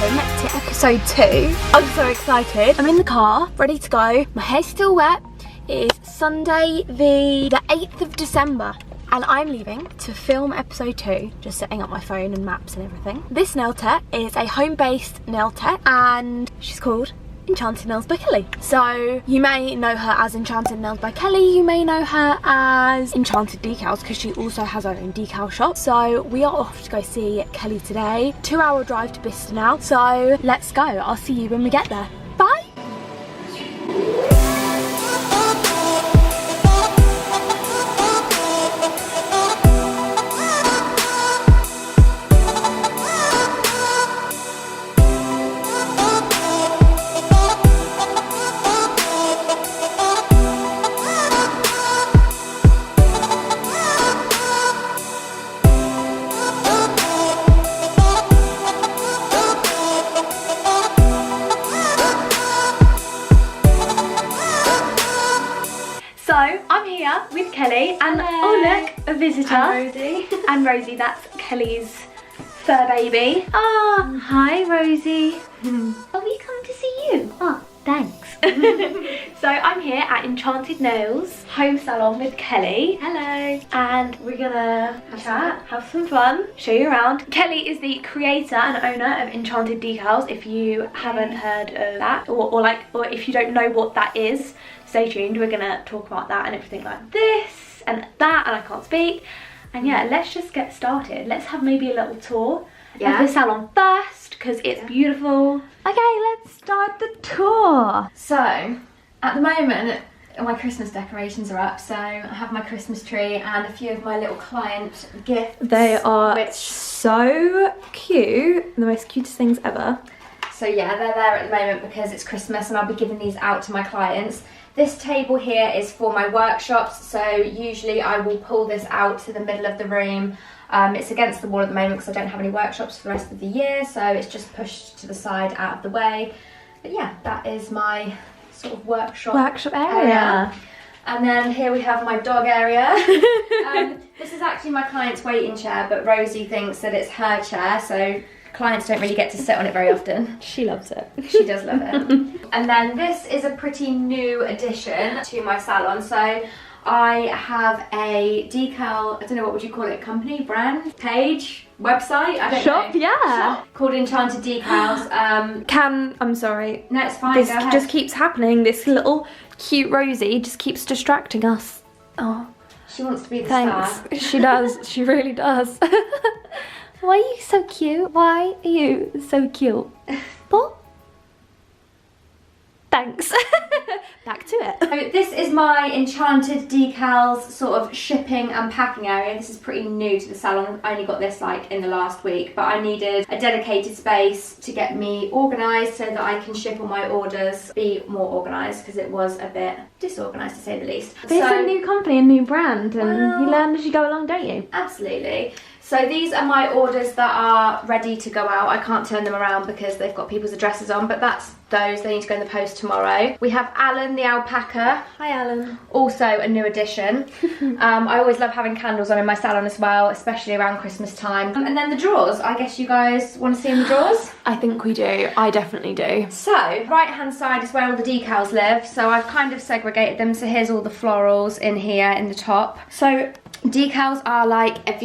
welcome to episode 2. I'm so excited. I'm in the car, ready to go. My hair's still wet. It is Sunday the 8th of December. And I'm leaving to film episode 2, just setting up my phone and maps and everything. This nail tech is a home-based nail tech and she's called Enchanted Nails by Kelly. So you may know her as Enchanted Nails by Kelly, you may know her as Enchanted Decals because she also has her own decal shop. So we are off to go see Kelly today. 2-hour drive to Bicester now, so let's go. I'll see you when we get there. Bye! So I'm here with Kelly and oh look, a visitor. And Rosie. And Rosie, that's Kelly's fur baby. Ah, hi Rosie. Oh, we come to see you. Oh, thanks. So I'm here at Enchanted Nails home salon with Kelly. Hello. And we're gonna chat, have some fun, show you around. Kelly is the creator and owner of Enchanted Decals. If you haven't heard of that, or if you don't know what that is, stay tuned. We're gonna talk about that and everything like this and that, and I can't speak. And yeah, let's just get started. Let's have maybe a little tour of the salon first because it's beautiful. Okay, let's start the tour. So, at the moment, my Christmas decorations are up. So I have my Christmas tree and a few of my little client gifts. They are so cute. The most cutest things ever. So yeah, they're there at the moment because it's Christmas and I'll be giving these out to my clients. This table here is for my workshops, so usually I will pull this out to the middle of the room. It's against the wall at the moment because I don't have any workshops for the rest of the year, so it's just pushed to the side out of the way. But yeah, that is my sort of workshop area. And then here we have my dog area. This is actually my client's waiting chair, but Rosie thinks that it's her chair, so clients don't really get to sit on it very often. She loves it. She does love it. And then this is a pretty new addition to my salon. So I have a decal, I don't know, what would you call it, company, brand, page, website, I don't Shop, know. yeah. Shop, called Enchanted Decals. I'm sorry. No, it's fine, This go ahead. just keeps happening. This little cute Rosie just keeps distracting us. Oh, She wants to be the thanks. star. She does. She really does. Why are you so cute? Why are you so cute? But thanks. Back to it. So this is my Enchanted Decals sort of shipping and packing area. This is pretty new to the salon. I only got this like in the last week, but I needed a dedicated space to get me organised so that I can ship all my orders, be more organised because it was a bit disorganised to say the least. But it's a new company, a new brand, and you learn as you go along, don't you? Absolutely. So these are my orders that are ready to go out. I can't turn them around because they've got people's addresses on, but that's those. They need to go in the post tomorrow. We have Alan the alpaca. Hi, Alan. Also a new addition. I always love having candles on in my salon as well, especially around Christmas time. And then the drawers. I guess you guys want to see in the drawers? I think we do. I definitely do. So, right hand side is where all the decals live. So I've kind of segregated them. So here's all the florals in here in the top. So decals are like, if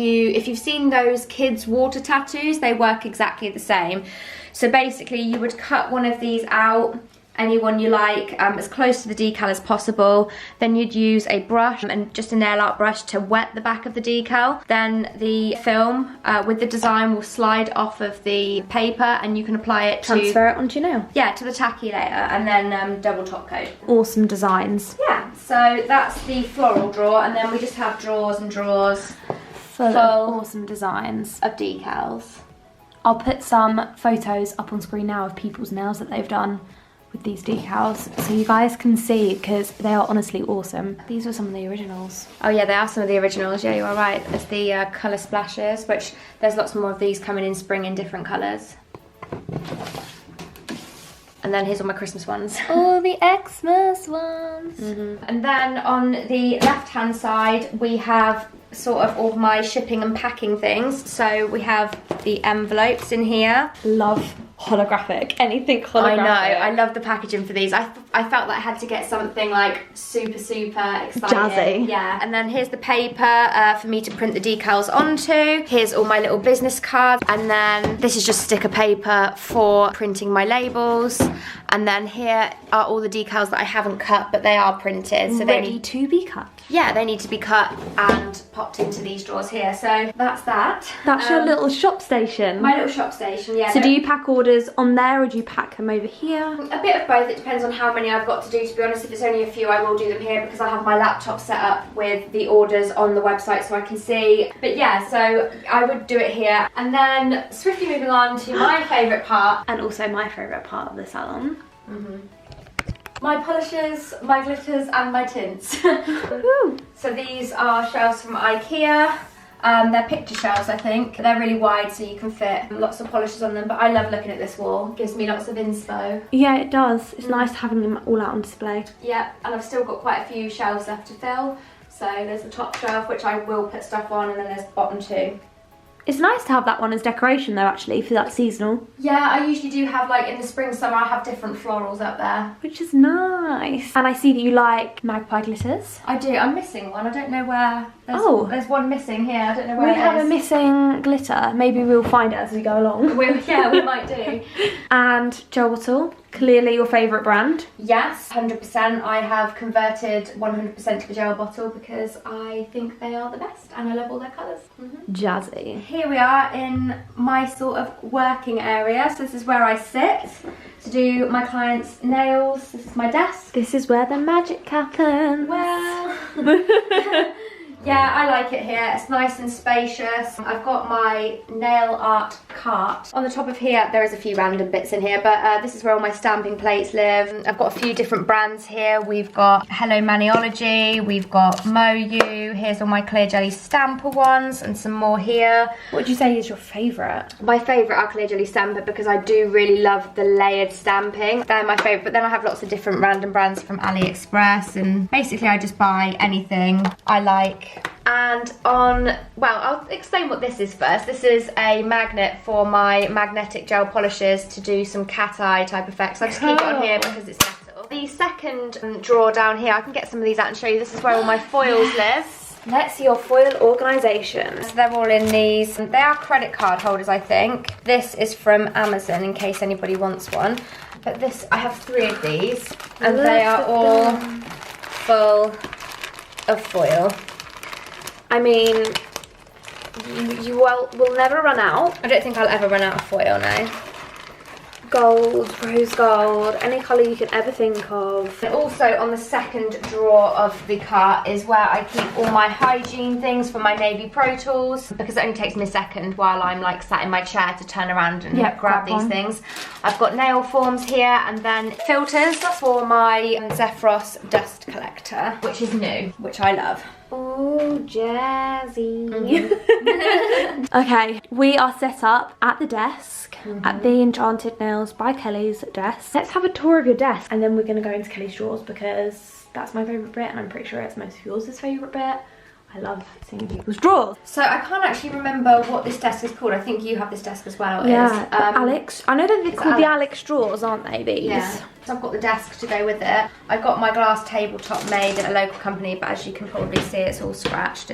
you've seen those kids' water tattoos, they work exactly the same. So basically you would cut one of these out, anyone you like, as close to the decal as possible. Then you'd use a brush and just a nail art brush to wet the back of the decal. Then the film with the design will slide off of the paper and you can apply it to... Transfer it onto your nail. Yeah, to the tacky layer and then double top coat. Awesome designs. Yeah, so that's the floral drawer, and then we just have drawers and drawers Full of awesome designs. of decals. I'll put some photos up on screen now of people's nails that they've done with these decals so you guys can see because they are honestly awesome. These are some of the originals. Oh yeah, they are some of the originals, yeah, you are right. There's the colour splashes, which there's lots more of these coming in spring in different colours. And then here's all my Christmas ones. All the Xmas ones. And then on the left hand side we have sort of all my shipping and packing things. So we have the envelopes in here. Love holographic, anything holographic. I know, I love the packaging for these. I felt like I had to get something like super exciting. Jazzy. Yeah. And then here's the paper for me to print the decals onto. Here's all my little business cards. And then this is just sticker paper for printing my labels. And then here are all the decals that I haven't cut, but they are printed. So they need to be cut. Yeah, they need to be cut and popped into these drawers here. So that's that. That's your little shop station. My little shop station, yeah. So do you pack orders on there or do you pack them over here? A bit of both. It depends on how many I've got to do, to be honest. If it's only a few, I will do them here because I have my laptop set up with the orders on the website so I can see. But yeah, so I would do it here. And then swiftly moving on to my favourite part. And also my favourite part of the salon. My polishes, my glitters and my tints. So these are shelves from IKEA. They're picture shelves, I think. They're really wide so you can fit lots of polishes on them, but I love looking at this wall. It gives me lots of inspo. Yeah, it does. It's nice having them all out on display. Yeah, and I've still got quite a few shelves left to fill. So there's the top shelf, which I will put stuff on, and then there's the bottom two. It's nice to have that one as decoration though, actually, for that seasonal. Yeah, I usually do have, like, in the spring, summer, I have different florals up there. Which is nice. And I see that you like magpie glitters. I do. I'm missing one. I don't know where. There's one missing here. I don't know where it is. We have a missing glitter. Maybe we'll find it as we go along. Yeah, we might do. And gel bottle. Clearly your favourite brand. Yes, 100%. I have converted 100% to the gel bottle because I think they are the best and I love all their colours. Jazzy. Here we are in my sort of working area. So this is where I sit to do my clients' nails. This is my desk. This is where the magic happens. Well... Yeah, I like it here. It's nice and spacious. I've got my nail art cart. On the top of here, there is a few random bits in here, but this is where all my stamping plates live. I've got a few different brands here. We've got Hello Maniology, we've got Moyu. Here's all my clear jelly stamper ones and some more here. What would you say is your favourite? My favourite are clear jelly stamper because I do really love the layered stamping. They're my favourite, but then I have lots of different random brands from AliExpress, and basically I just buy anything I like. And well, I'll explain what this is first. This is a magnet for my magnetic gel polishes to do some cat eye type effects. I just keep it on here because it's metal. The second drawer down here, I can get some of these out and show you. This is where all my foils live. Let's see your foil organisation. So they're all in these. They are credit card holders, I think. This is from Amazon in case anybody wants one. But this, I have 3 of these, and they are all full of foil. I mean, you will never run out. I don't think I'll ever run out of foil now. Gold, rose gold, any colour you can ever think of. And also on the second drawer of the cart is where I keep all my hygiene things for my Navy Pro Tools, because it only takes me a second while I'm like sat in my chair to turn around and grab these things. I've got nail forms here, and then filters for my Zephyros dust collector, which is new, which I love. Oh, jazzy. Okay, we are set up at the desk at the Enchanted Nails by Kelly's desk. Let's have a tour of your desk, and then we're going to go into Kelly's drawers because that's my favourite bit, and I'm pretty sure it's most of yours' favourite bit. I love seeing people's drawers. So I can't actually remember what this desk is called. I think you have this desk as well. Yeah, Alex. I know that they're called the Alex drawers, aren't they, these? Yeah. So I've got the desk to go with it. I got my glass tabletop made at a local company, but as you can probably see, it's all scratched.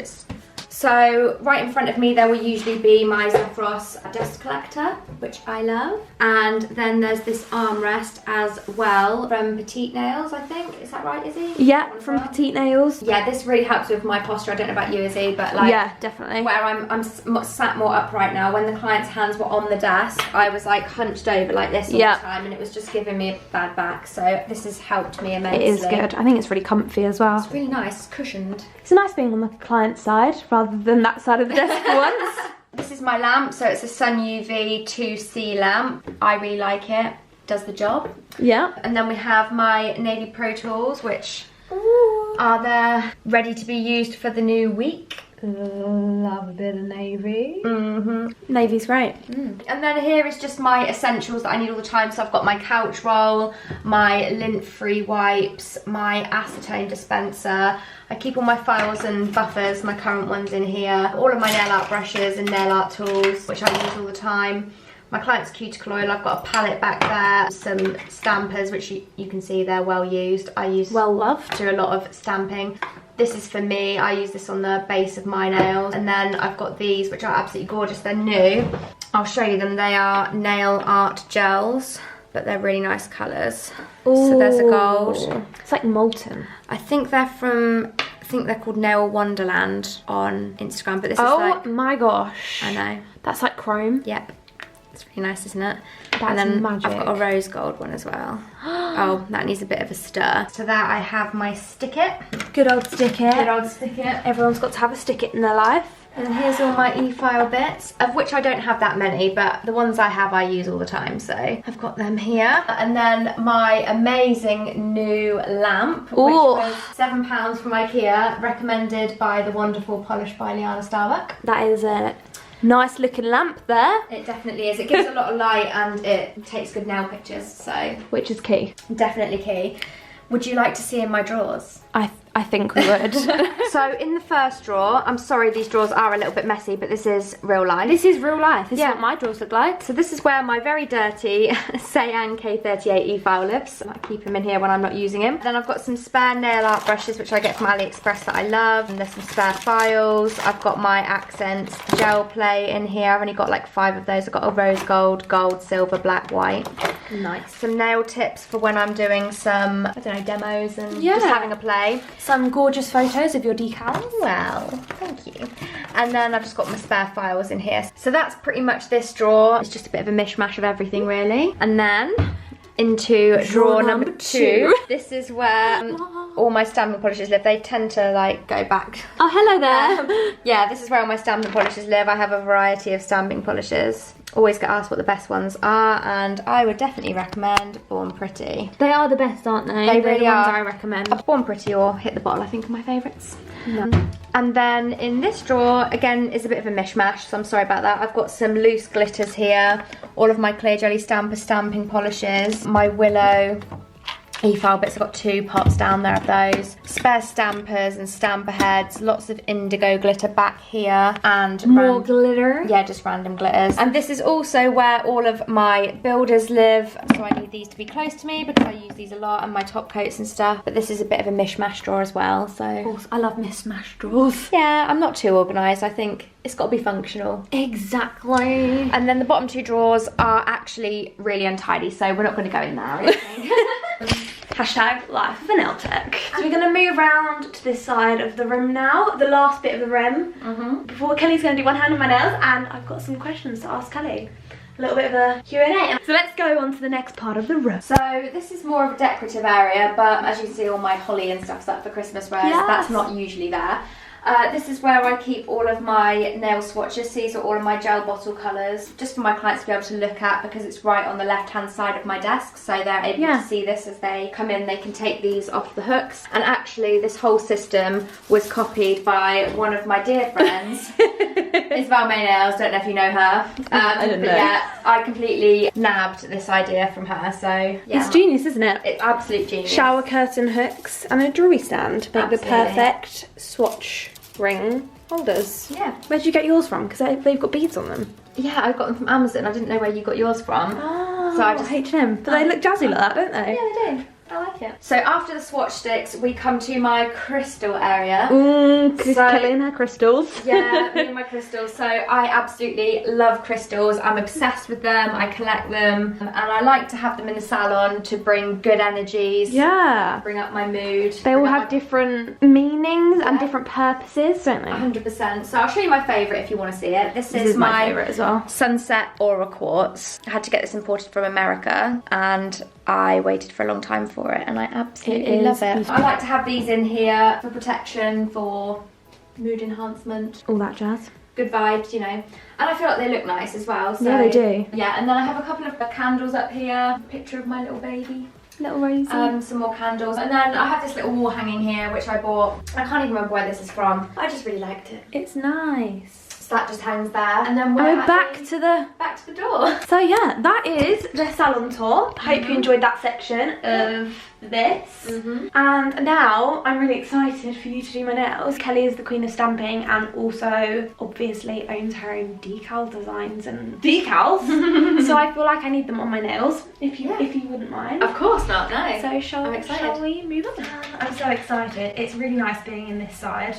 So right in front of me there will usually be my Zephyros dust collector, which I love. And then there's this armrest as well from Petite Nails, I think. Is that right, Izzy? Yeah, from Petite Nails. Yeah, this really helps with my posture. I don't know about you, Izzy, but like... Yeah, definitely. Where I'm sat more upright now. When the client's hands were on the desk, I was like hunched over like this all the time, and it was just giving me a bad back. So this has helped me immensely. It is good. I think it's really comfy as well. It's really nice. It's cushioned. It's nice being on the client side rather than that side of the desk for once. This is my lamp, so it's a Sun UV 2C lamp. I really like it. Does the job. Yeah. And then we have my Navy Pro Tools, which are there ready to be used for the new week. Love a bit of navy. Navy's great. And then here is just my essentials that I need all the time. So I've got my couch roll, my lint-free wipes, my acetone dispenser. I keep all my files and buffers, my current ones in here. All of my nail art brushes and nail art tools, which I use all the time. my client's cuticle oil. I've got a palette back there, some stampers, which you can see they're well used. I use well loved. Do a lot of stamping. This is for me. I use this on the base of my nails. And then I've got these, which are absolutely gorgeous. They're new. I'll show you them. They are nail art gels, but they're really nice colours. So there's a gold. It's like molten. I think they're called Nail Wonderland on Instagram, but this is Oh my gosh. I know. That's like chrome. Yep. It's really nice, isn't it? That's and then magic. I've got a rose gold one as well. Oh, that needs a bit of a stir. So that I have my stick it. Good old stick it. Good old stick it. Everyone's got to have a stick it in their life. And here's all my e-file bits, of which I don't have that many, but the ones I have I use all the time, so I've got them here. And then my amazing new lamp, which was £7 from IKEA, recommended by the wonderful Polish by Liana Starbuck. That is a nice looking lamp there. It definitely is. It gives a lot of light and it takes good nail pictures, so. Which is key. Definitely key. Would you like to see in my drawers? I think we would. So in the first drawer, I'm sorry these drawers are a little bit messy, but this is real life. This is real life. This is what my drawers look like. So this is where my very dirty Cyan K38 e-file lives. I keep him in here when I'm not using him. Then I've got some spare nail art brushes, which I get from AliExpress that I love. And there's some spare files. I've got my accents gel play in here. I've only got like 5 of those. I've got a rose gold, gold, silver, black, white. Nice. Some nail tips for when I'm doing some, I don't know, demos and just having a play. Some gorgeous photos of your decals. Well, thank you. And then I've just got my spare files in here. So that's pretty much this drawer. It's just a bit of a mishmash of everything, really. And then into drawer number 2. This is where all my stamping polishes live. They tend to like go back. Oh, hello there. Yeah, this is where all my stamping polishes live. I have a variety of stamping polishes. Always get asked what the best ones are, and I would definitely recommend Born Pretty. They are the best, aren't they? They really the ones are. I recommend. Born Pretty or Hit the Bottle, I think, are my favourites. No. And then in this drawer, again, is a bit of a mishmash, so I'm sorry about that. I've got some loose glitters here, all of my Clear Jelly Stamper stamping polishes, my Willow e-file bits. I've got 2 pots down there of those, spare stampers and stamper heads, lots of indigo glitter back here, and more glitter. Yeah, just random glitters. And this is also where all of my builders live, so I need these to be close to me because I use these a lot, and my top coats and stuff. But this is a bit of a mishmash drawer as well, so. Of course, I love mishmash drawers. Yeah, I'm not too organised. I think it's got to be functional. Exactly. And then the bottom 2 drawers are actually really untidy, so we're not going to go in there or anything. Hashtag life of a nail tech. So we're going to move around to this side of the room now, the last bit of the rim. Before Kelly's going to do one hand on my nails, and I've got some questions to ask Kelly. A little bit of a Q&A. So let's go on to the next part of the room. So this is more of a decorative area, but as you can see, all my holly and stuff's up for Christmas, whereas that's not usually there. This is where I keep all of my nail swatches. These are all of my gel bottle colours, just for my clients to be able to look at, because it's right on the left hand side of my desk, so they're able to see this as they come in. They can take these off the hooks. And actually this whole system was copied by one of my dear friends, Isabelmaynails. Don't know if you know her. I don't know. Yeah, I completely nabbed this idea from her, so yeah. It's genius, isn't it? It's absolute genius. Shower curtain hooks and a jewellery stand make the Absolutely. perfect swatch ring holders. Yeah. Where'd you get yours from? Because they've got beads on them. Yeah, I got them from Amazon. I didn't know where you got yours from. Oh, so I just H&M. But they look jazzy like that, don't they? Yeah, they do. I like it. So after the swatch sticks, we come to my crystal area. Kelly and her crystals. Yeah, me and my crystals. So I absolutely love crystals. I'm obsessed with them. I collect them, and I like to have them in the salon to bring good energies. Yeah. Bring up my mood. They all have different meanings and different purposes, don't they? 100%. So I'll show you my favourite if you want to see it. This is my favourite as well. Sunset Aura Quartz. I had to get this imported from America, and I waited for a long time for it, and I absolutely love it. beautiful. I like to have these in here for protection, for mood enhancement, All that jazz. good vibes, you know. And I feel like they look nice as well. So, Yeah, they do. Yeah, and then I have a couple of candles up here. Picture of my little baby. Little Rosie. Some more candles. And then I have this little wall hanging here, which I bought. I can't even remember where this is from. I just really liked it. It's nice. So that just hangs there. And then we're back to the door. So yeah, that is the salon tour. Hope you enjoyed that section of this. And now I'm really excited for you to do my nails. Kelly is the queen of stamping and also obviously owns her own decal designs and decals. So I feel like I need them on my nails, if you wouldn't mind. Of course not, no. So shall we move on? I'm so excited. It's really nice being in this side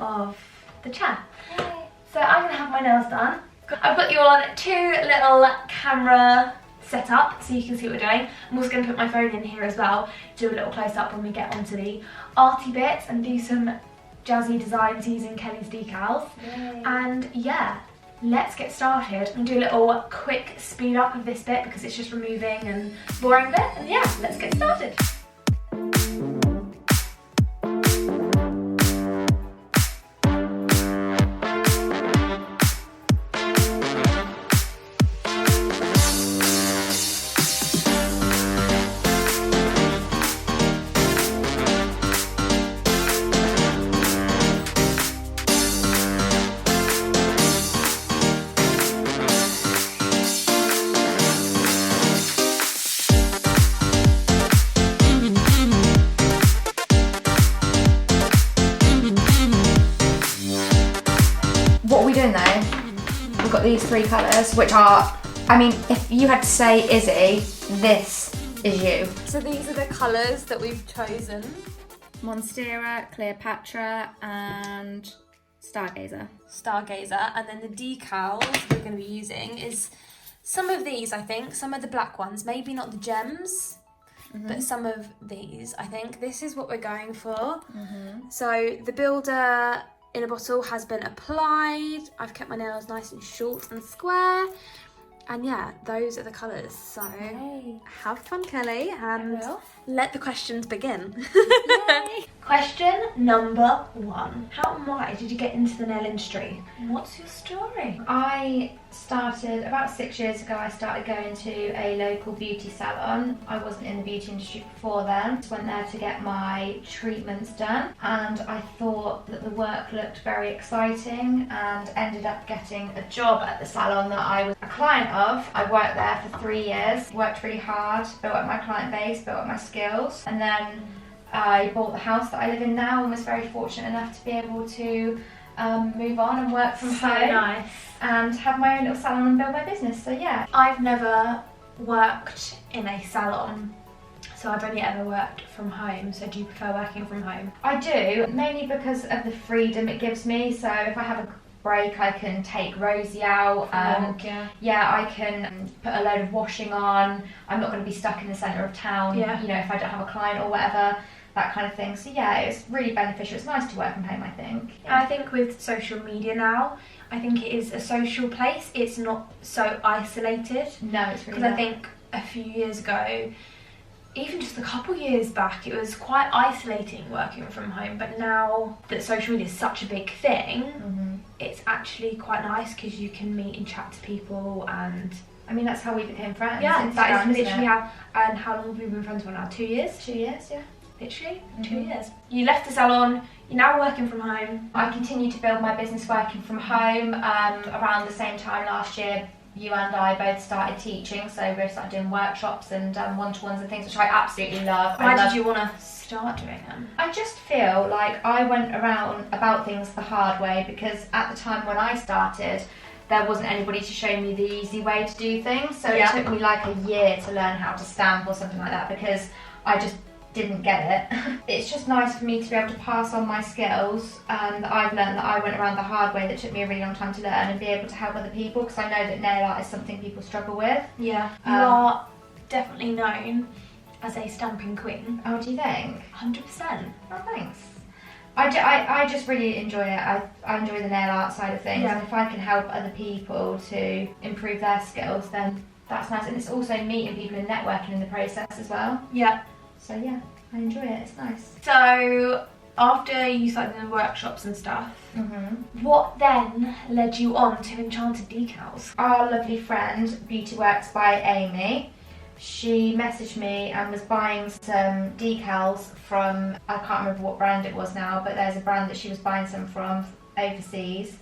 of the chair. Yay. So I'm gonna have my nails done. I've got you on 2 little camera setup so you can see what we're doing. I'm also going to put my phone in here as well, do a little close up when we get onto the arty bits and do some jazzy designs using Kelly's decals. Yay. And yeah, let's get started. I'm going to do a little quick speed up of this bit because it's just removing and boring bit. And yeah, let's get started. What are we doing though? We've got these 3 colours, which are, I mean, if you had to say Izzy, this is you. So these are the colours that we've chosen. Monstera, Cleopatra, and Stargazer. Stargazer, and then the decals we're going to be using is some of these, I think, some of the black ones, maybe not the gems, but some of these, I think. This is what we're going for. So the builder in a bottle has been applied. I've kept my nails nice and short and square. And yeah, those are the colours. So have fun, Kelly, and let the questions begin. Question number 1. How and why did you get into the nail industry? What's your story? I started, about 6 years ago, I started going to a local beauty salon. I wasn't in the beauty industry before then. Just went there to get my treatments done, and I thought that the work looked very exciting and ended up getting a job at the salon that I was a client of. I worked there for 3 years, worked really hard, built up my client base, built up my skills, and then I bought the house that I live in now and was very fortunate enough to be able to move on and work from home and have my own little salon and build my business. So yeah. I've never worked in a salon, so I've only ever worked from home. So do you prefer working from home? I do, mainly because of the freedom it gives me. So if I have a break, I can take Rosie out. I can put a load of washing on. I'm not going to be stuck in the centre of town, you know, if I don't have a client or whatever, that kind of thing. So yeah, it's really beneficial. It's nice to work from home, I think. And I think with social media now, I think it is a social place. It's not so isolated. No, it's really because I think a few years ago, even just a couple years back, it was quite isolating working from home. But now that social media is such a big thing, it's actually quite nice because you can meet and chat to people. And I mean, that's how we became friends. Yeah, Instagram, that is literally how. And how long have we been friends for now? 2 years? 2 years, yeah. Literally 2 years. You left the salon, you're now working from home. I continue to build my business working from home. Around the same time last year, you and I both started teaching, so we started doing workshops and one-to-ones and things, which I absolutely love. Why did you want to start doing them? I just feel like I went around about things the hard way, because at the time when I started, there wasn't anybody to show me the easy way to do things. So it took me like a year to learn how to stamp or something like that, because I just didn't get it. It's just nice for me to be able to pass on my skills that I've learned, that I went around the hard way, that took me a really long time to learn, and be able to help other people, because I know that nail art is something people struggle with. Yeah, you are definitely known as a stamping queen. Oh, do you think? 100%. Oh, thanks. I just really enjoy it. I enjoy the nail art side of things, and if I can help other people to improve their skills, then that's nice. And it's also meeting people and networking in the process as well. Yeah. So yeah, I enjoy it, it's nice. So after you started doing workshops and stuff, what then led you on to Enchanted Decals? Our lovely friend, Beauty Works by Amy, she messaged me and was buying some decals from, I can't remember what brand it was now, but there's a brand that she was buying some from overseas.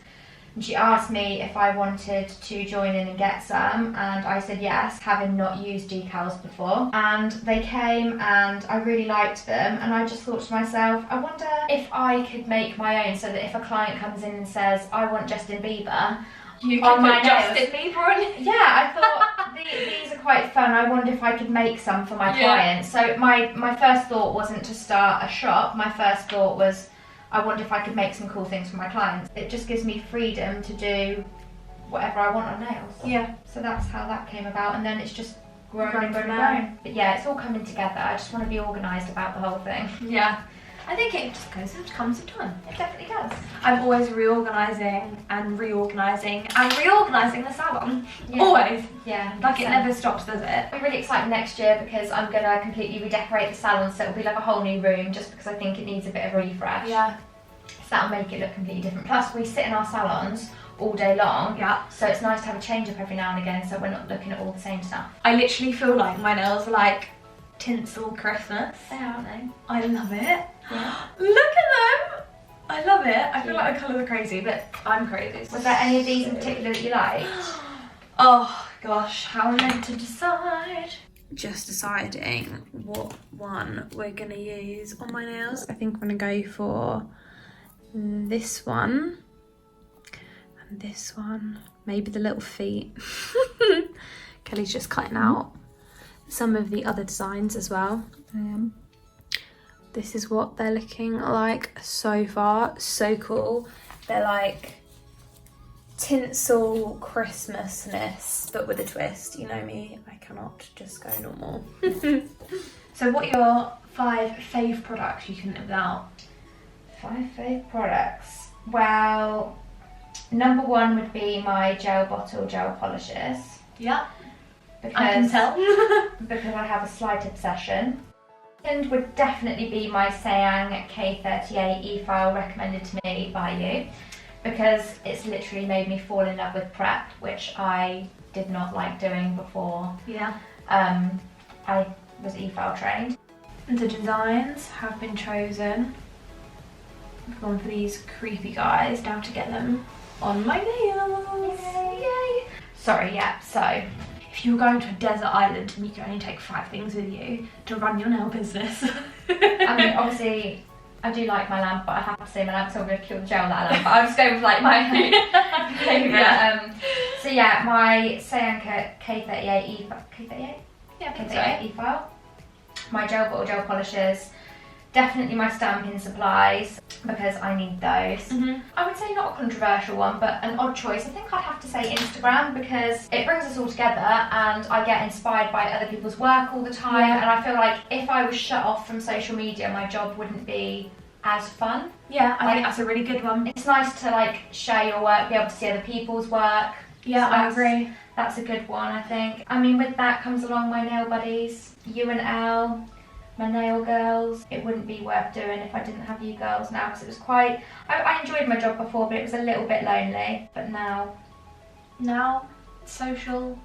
and she asked me if I wanted to join in and get some, and I said yes, having not used decals before. And they came and I really liked them, and I just thought to myself, I wonder if I could make my own, so that if a client comes in and says, I want Justin Bieber, you can put Justin Bieber on. Yeah, I thought these are quite fun. I wonder if I could make some for my clients. So my first thought wasn't to start a shop. My first thought was, I wonder if I could make some cool things for my clients. It just gives me freedom to do whatever I want on nails. Yeah. So that's how that came about, and then it's just grown and grown. But yeah, it's all coming together. I just want to be organised about the whole thing. Yeah. I think it just comes in time. It definitely does. I'm always reorganising and reorganising and reorganising the salon. Yeah. Always. Yeah. Like it never stops, does it? I'm really excited next year because I'm going to completely redecorate the salon, so it'll be like a whole new room, just because I think it needs a bit of a refresh. Yeah. So that'll make it look completely different. Plus we sit in our salons all day long. Yeah. So it's nice to have a change up every now and again, so we're not looking at all the same stuff. I literally feel like my nails are like tinsel Christmas. They are, aren't they? I love it. Yeah. Look at them! I love it. I feel like the colours are crazy, but I'm crazy. Was there any of these in particular that you liked? Oh gosh, how am I meant to decide? Just deciding what one we're gonna use on my nails. I think I'm gonna go for this one and this one. Maybe the little feet. Kelly's just cutting out some of the other designs as well. This is what they're looking like so far. So cool. They're like tinsel Christmasness, but with a twist. You know me, I cannot just go normal. So what are your 5 fave products you couldn't live without? 5 fave products. Well, number 1 would be my gel bottle gel polishes. Yep. Because, I can tell. because I have a slight obsession. And would definitely be my Sayang K38 e-file, recommended to me by you, because it's literally made me fall in love with prep, which I did not like doing before. Yeah. I was e-file trained. The designs have been chosen. I've gone for these creepy guys now to get them on my nails. Yay! Sorry, yeah, so if you were going to a desert island and you could only take 5 things with you to run your nail business. I mean, obviously, I do like my lamp, but I have to say my lamp's not going to kill the gel that lamp. But I'll just go with like my favourite. Yeah. So yeah, my Sayang K38 e-file. K38? Yeah, I think K38 so. e-file. My gel bottle gel polishes. Definitely my stamping supplies, because I need those. I would say not a controversial one, but an odd choice. I think I'd have to say Instagram, because it brings us all together and I get inspired by other people's work all the time. Yeah. And I feel like if I was shut off from social media, my job wouldn't be as fun. Yeah, I think that's a really good one. It's nice to like share your work, be able to see other people's work. Yeah, So I agree. That's a good one, I think. I mean, with that comes along my nail buddies, you and Elle. My nail girls. It wouldn't be worth doing if I didn't have you girls now, because it was quite, I enjoyed my job before, but it was a little bit lonely. But now social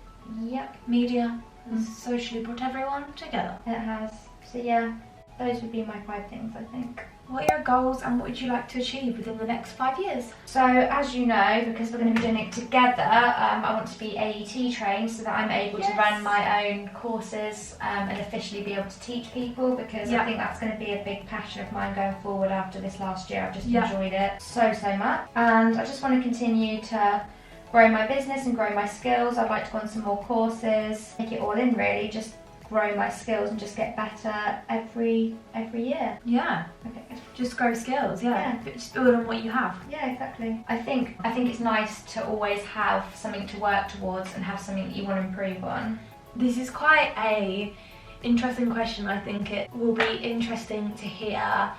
media has socially brought everyone together. It has. So yeah, those would be my 5 things, I think. What are your goals and what would you like to achieve within the next 5 years? So as you know, because we're going to be doing it together, I want to be AET trained so that I'm able to run my own courses and officially be able to teach people, because I think that's going to be a big passion of mine going forward after this last year. I've just enjoyed it so much, and I just want to continue to grow my business and grow my skills. I'd like to go on some more courses, take it all in really, just grow my skills and just get better every year. Yeah. Okay. Just grow skills, but just build on what you have. Yeah, exactly. I think it's nice to always have something to work towards and have something that you want to improve on. This is quite a interesting question. I think it will be interesting to hear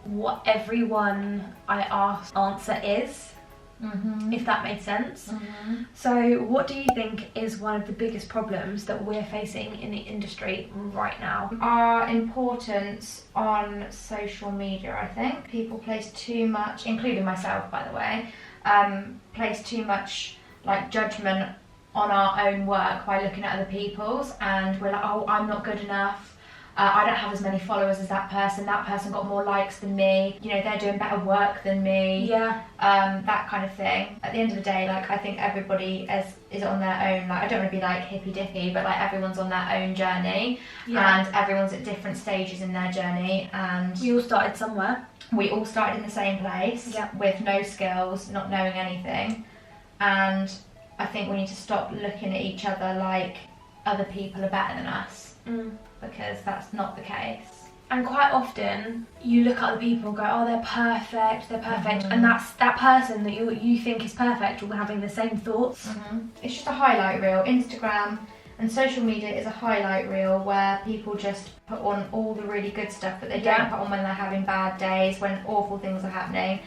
what everyone I ask answer is. If that makes sense. So what do you think is one of the biggest problems that we're facing in the industry right now? Our importance on social media, I think. People place too much, including myself by the way, place too much like judgment on our own work by looking at other people's, and we're like, oh, I'm not good enough. I don't have as many followers as that person got more likes than me, you know, they're doing better work than me. Yeah. That kind of thing. At the end of the day, like, I think everybody is on their own, like, I don't want to be like hippy dippy, but like everyone's on their own journey, and everyone's at different stages in their journey, and we all started somewhere. We all started in the same place with no skills, not knowing anything, and I think we need to stop looking at each other like other people are better than us, because that's not the case. And quite often you look at other people and go, oh, they're perfect, and that's that person that you think is perfect all having the same thoughts. It's just a highlight reel. Instagram and social media is a highlight reel where people just put on all the really good stuff, but they don't put on when they're having bad days, when awful things are happening.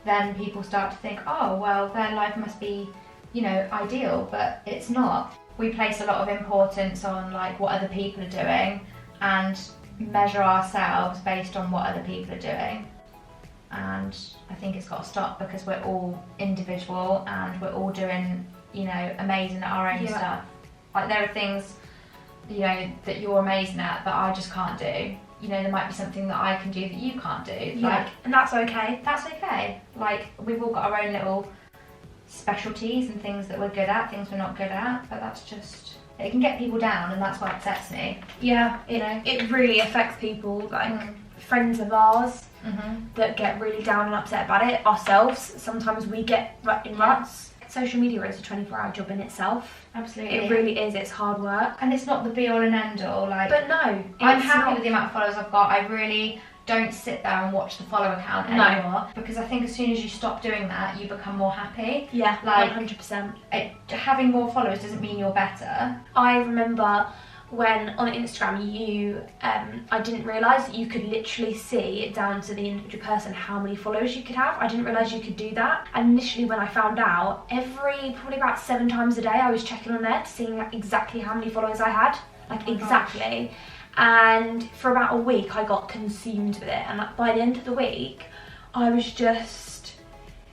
Then people start to think, oh, well, their life must be, you know, ideal, but it's not. We place a lot of importance on like what other people are doing and measure ourselves based on what other people are doing, and I think it's got to stop, because we're all individual and we're all doing, you know, amazing at our own stuff. Like, there are things, you know, that you're amazing at but I just can't do. You know, there might be something that I can do that you can't do. Like, and that's okay. That's okay. Like, we've all got our own little specialties and things that we're good at, things we're not good at, but that's just, it can get people down, and that's what upsets me. Yeah, it really affects people, like friends of ours that get really down and upset about it. Ourselves, sometimes we get in ruts. Social media is a 24-hour job in itself. Absolutely. It really is, it's hard work. And it's not the be all and end all, like. But no, I'm happy with the amount of followers I've got. I really don't sit there and watch the follower count anymore, because I think as soon as you stop doing that, you become more happy. Yeah, like 100%. Having more followers doesn't mean you're better. I remember when on Instagram I didn't realise that you could literally see it down to the individual person how many followers you could have. I didn't realise you could do that, and initially when I found out, probably about 7 times a day I was checking on there to see exactly how many followers I had, like exactly. And for about a week I got consumed with it, and by the end of the week I was just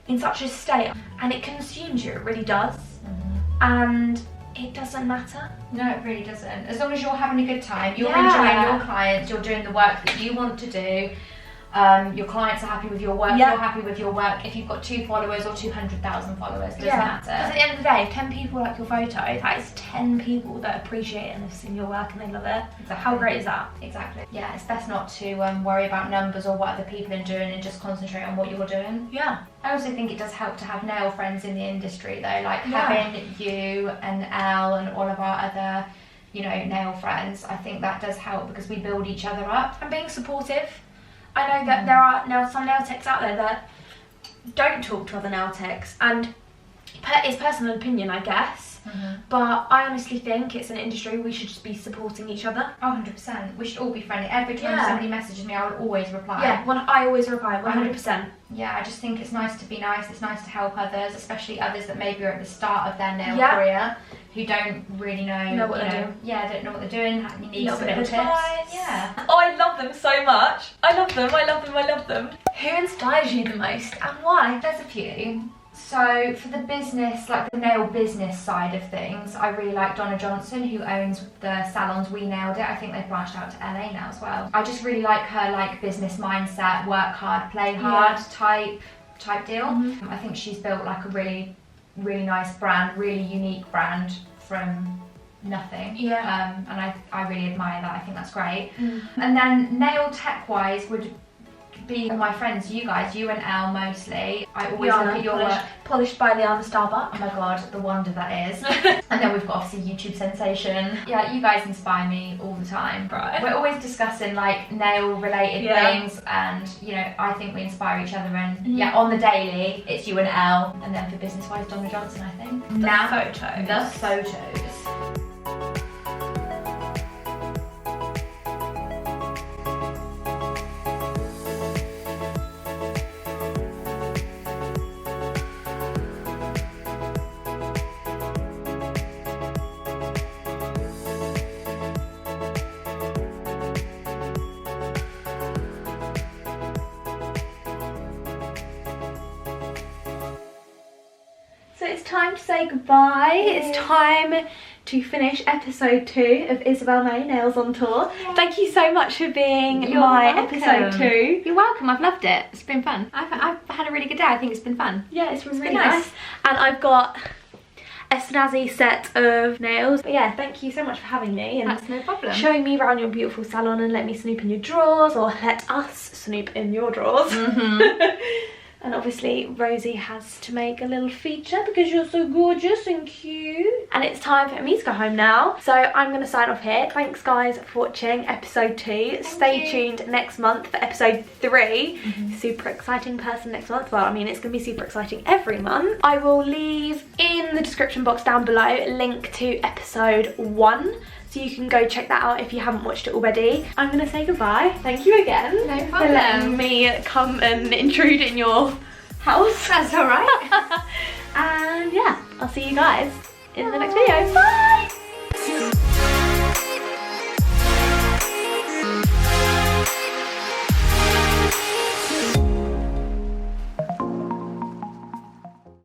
in such a state, and it consumes you, it really does. And it doesn't matter. No, it really doesn't. As long as you're having a good time, you're enjoying your clients, you're doing the work that you want to do, your clients are happy with your work, you're happy with your work. If you've got 2 followers or 200,000 followers, doesn't matter. Because at the end of the day, if 10 people like your photo, that is 10 people that appreciate it and have seen your work and they love it. Exactly. How great is that? Exactly. Yeah, it's best not to worry about numbers or what other people are doing, and just concentrate on what you're doing. Yeah. I also think it does help to have nail friends in the industry though, like having you and Elle and all of our other, you know, nail friends. I think that does help, because we build each other up. And being supportive. I know that there are some nail techs out there that don't talk to other nail techs, and it's personal opinion, I guess. But I honestly think it's an industry we should just be supporting each other. 100%. We should all be friendly. Every time somebody messages me, I will always reply. Yeah, I always reply, 100%. Yeah, I just think it's nice to be nice. It's nice to help others, especially others that maybe are at the start of their nail career, who don't really know what they're doing. Yeah, don't know what they're doing. You need some little tips. Yeah. Oh, I love them so much. I love them. Who inspires you the most, and why? There's a few. So for the business, like the nail business side of things, I really like Donna Johnson, who owns the salons We Nailed It. I think they've branched out to LA now as well. I just really like her like business mindset, work hard, play hard type deal. I think she's built like a really, really nice brand, really unique brand from nothing. And I really admire that. I think that's great. And then nail tech wise would be all my friends, you guys, you and Elle mostly. I always look at your work. Polished by Liana Starbuck. Oh my god, the wonder that is. And then we've got obviously YouTube sensation. Yeah, you guys inspire me all the time. Right. We're always discussing like nail related things, and you know, I think we inspire each other, and on the daily it's you and Elle, and then for business wise Donna Johnson, I think. The photos. So it's time to say goodbye. It's time to finish episode 2 of Isabel May Nails on Tour. Yeah. Thank you so much for being episode 2. You're welcome, I've loved it. It's been fun. I've had a really good day. I think it's been fun. Yeah, it's been really nice. And I've got a snazzy set of nails. But yeah, thank you so much for having me. And that's no problem. Showing me around your beautiful salon and let me snoop in your drawers, or let us snoop in your drawers. And obviously Rosie has to make a little feature because you're so gorgeous and cute. And it's time for me to go home now. So I'm going to sign off here. Thanks guys for watching episode 2. Stay tuned next month for episode 3. Super exciting person next month. Well, I mean, it's going to be super exciting every month. I will leave in the description box down below a link to episode 1. So you can go check that out if you haven't watched it already. I'm gonna say goodbye. Thank you again for letting me come and intrude in your house. That's alright. And yeah, I'll see you guys in the next video. Bye!